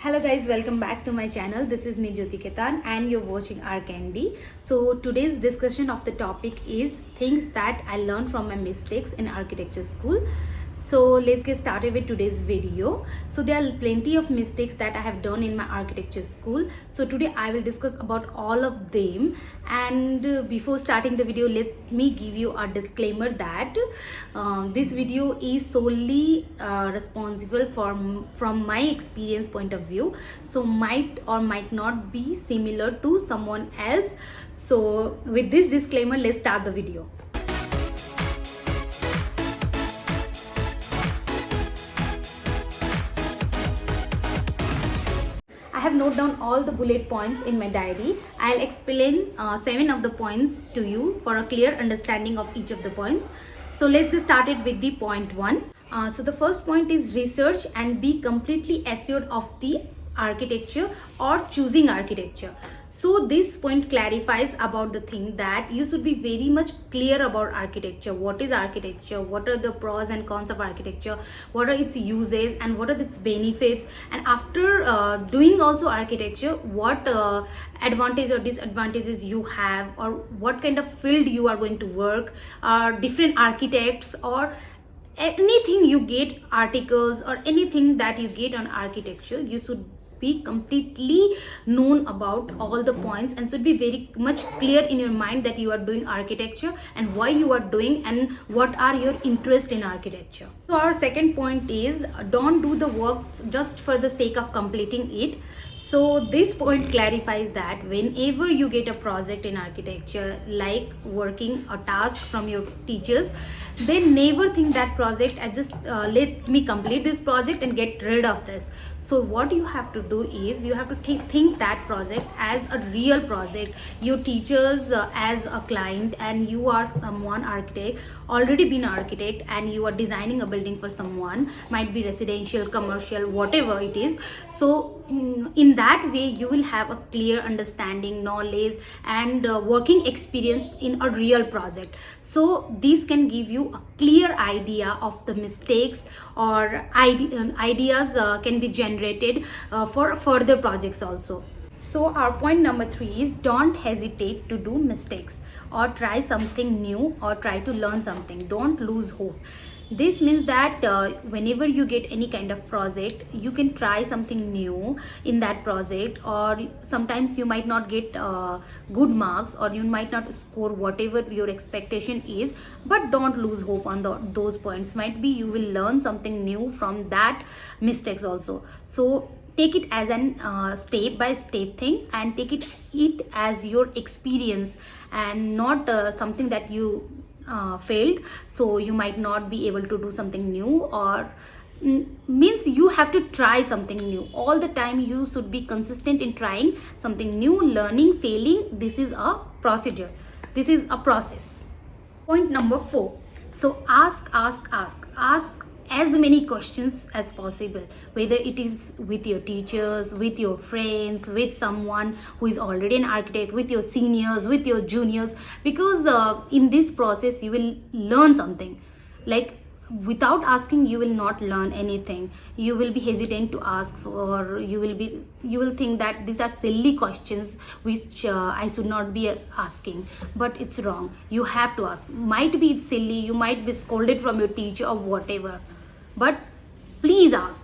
Hello guys, welcome back to my channel. This is me sparkkhetan and you're watching our candy. So today's discussion of the topic is things that I learned from my mistakes in architecture school. So let's get started with today's video. So there are plenty of mistakes that I have done in my architecture school. So today I will discuss about all of them. And before starting the video, let me give you a disclaimer that this video is solely responsible from my experience point of view. So might or might not be similar to someone else. So with this disclaimer, let's start the video. I have noted down all the bullet points in my diary. I'll explain 7 of the points to you for a clear understanding of each of the points. So let's get started with the point 1. So the first point is research and be completely assured of the architecture or choosing architecture. So this point clarifies about the thing that you should be very much clear about architecture. What is architecture? What are the pros and cons of architecture? What are its uses and what are its benefits? And after doing also architecture, what advantage or disadvantages you have, or what kind of field you are going to work, different architects, or anything you get, articles or anything that you get on architecture, you should be completely known about all the points and should be very much clear in your mind that you are doing architecture and why you are doing and what are your interest in architecture. So our second point is don't do the work just for the sake of completing it. So this point clarifies that whenever you get a project in architecture, like working a task from your teachers, they never think that project as just let me complete this project and get rid of this. So what you have to do is you have to think that project as a real project, your teachers as a client, and you are someone architect, already been architect, and you are designing a building for someone, might be residential, commercial, whatever it is. So in that way you will have a clear understanding, knowledge and working experience in a real project. So these can give you a clear idea of the mistakes or ideas can be generated for further projects also. So our point number 3 is don't hesitate to do mistakes or try something new or try to learn something. Don't lose hope. This means that whenever you get any kind of project, you can try something new in that project, or sometimes you might not get good marks or you might not score whatever your expectation is, but don't lose hope on those points. Might be you will learn something new from that mistakes also. So take it as an step by step thing and take it as your experience and not something that you failed, so you might not be able to do something new, or means you have to try something new all the time. You should be consistent in trying something new, learning, failing. This is a procedure, this is a process. Point number 4, so ask as many questions as possible, whether it is with your teachers, with your friends, with someone who is already an architect, with your seniors, with your juniors, because in this process you will learn something. Like without asking you will not learn anything. You will be hesitant to ask for, or you will think that these are silly questions which I should not be asking, but it's wrong. You have to ask. Might be it's silly, you might be scolded from your teacher or whatever, but please ask.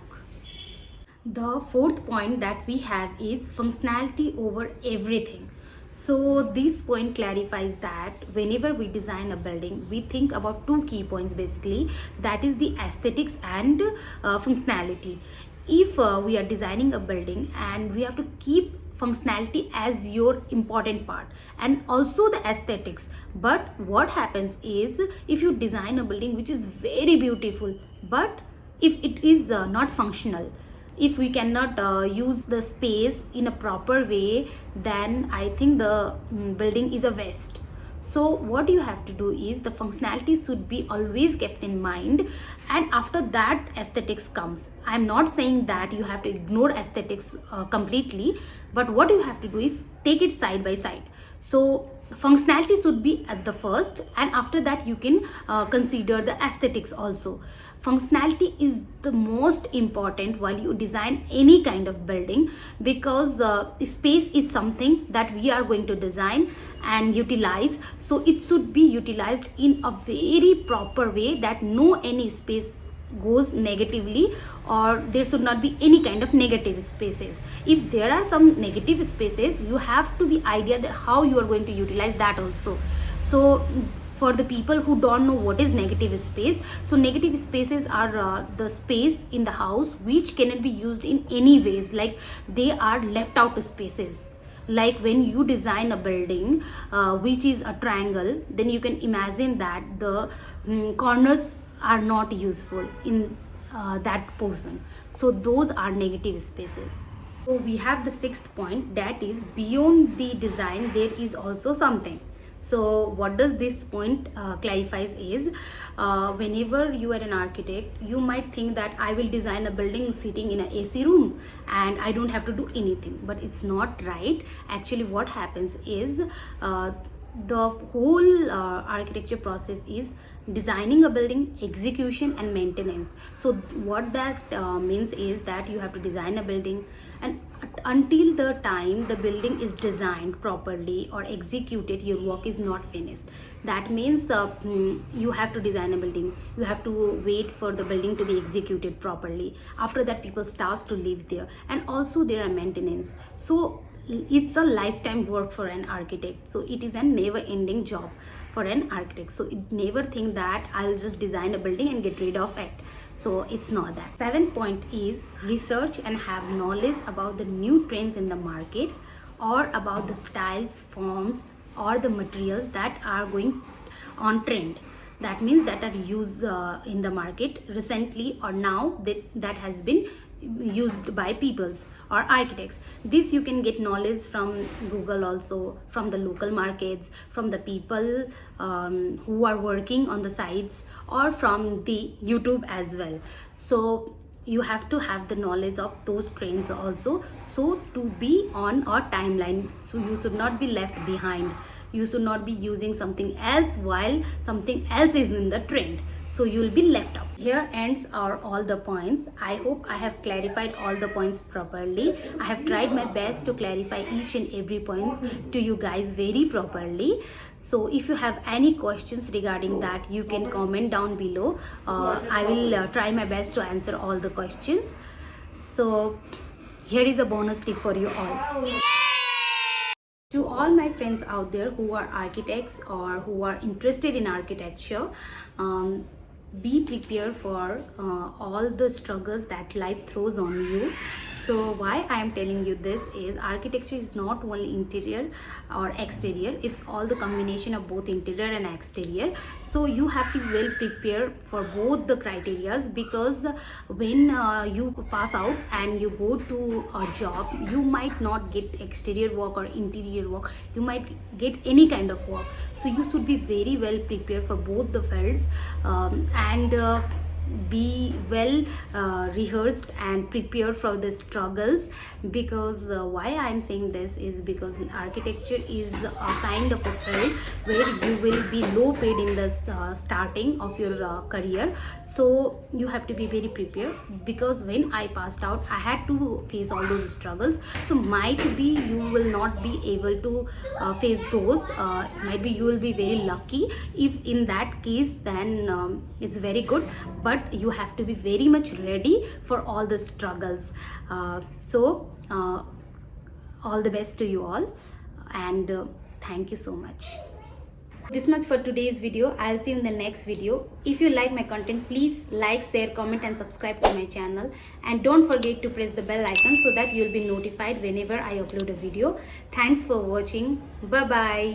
The fourth point that we have is functionality over everything. So this point clarifies that whenever we design a building, we think about 2 key points basically, that is the aesthetics and functionality. If we are designing a building and we have to keep functionality as your important part and also the aesthetics, but what happens is if you design a building which is very beautiful, but if it is not functional, if we cannot use the space in a proper way, then I think the building is a waste. So what you have to do is the functionality should be always kept in mind, and after that aesthetics comes. I'm not saying that you have to ignore aesthetics completely, but what you have to do is take it side by side. So functionality should be at the first, and after that you can consider the aesthetics also. Functionality is the most important while you design any kind of building, because space is something that we are going to design and utilize, so it should be utilized in a very proper way, that no any space goes negatively, or there should not be any kind of negative spaces. If there are some negative spaces, you have to be idea that how you are going to utilize that also. So for the people who don't know what is negative space, so negative spaces are the space in the house which cannot be used in any ways, like they are left out spaces. Like when you design a building which is a triangle, then you can imagine that the corners are not useful in that portion, so those are negative spaces. So we have the sixth point, that is beyond the design there is also something. So what does this point clarifies is, whenever you are an architect, you might think that I will design a building sitting in an AC room and I don't have to do anything, but it's not right. Actually what happens is, the whole architecture process is designing a building, execution and maintenance. So what that means is that you have to design a building, and until the time the building is designed properly or executed, your work is not finished. That means you have to design a building, you have to wait for the building to be executed properly. After that people starts to live there, and also there are maintenance. So it's a lifetime work for an architect, so it is a never ending job for an architect. So it never think that I'll just design a building and get rid of it. So it's not that. Seventh point is research and have knowledge about the new trends in the market, or about the styles, forms or the materials that are going on trend. That means that are used in the market recently, or now that has been used by peoples or architects. This you can get knowledge from Google, also from the local markets, from the people who are working on the sites, or from the YouTube as well. So you have to have the knowledge of those trends also, so to be on a timeline. So you should not be left behind, you should not be using something else while something else is in the trend, so you will be left out. Here ends are all the points. I hope I have clarified all the points properly. I have tried my best to clarify each and every point to you guys very properly. So if you have any questions regarding that, you can comment down below. I will try my best to answer all the questions. So here is a bonus tip for you all. To all my friends out there who are architects or who are interested in architecture, be prepared for all the struggles that life throws on you. So why I am telling you this is, architecture is not only interior or exterior, it's all the combination of both interior and exterior. So you have to be well prepared for both the criterias, because when you pass out and you go to a job, you might not get exterior work or interior work, you might get any kind of work. So you should be very well prepared for both the fields, and be well rehearsed and prepared for the struggles. Because why I'm saying this is because architecture is a kind of a field where you will be low paid in the starting of your career. So you have to be very prepared, because when I passed out I had to face all those struggles. So might be you will not be able to face those, might be you will be very lucky. If in that case, then it's very good, but you have to be very much ready for all the struggles. So all the best to you all, and thank you so much. This much for today's video. I'll see you in the next video. If you like my content, please like, share, comment and subscribe to my channel, and don't forget to press the bell icon so that you'll be notified whenever I upload a video. Thanks for watching. Bye bye.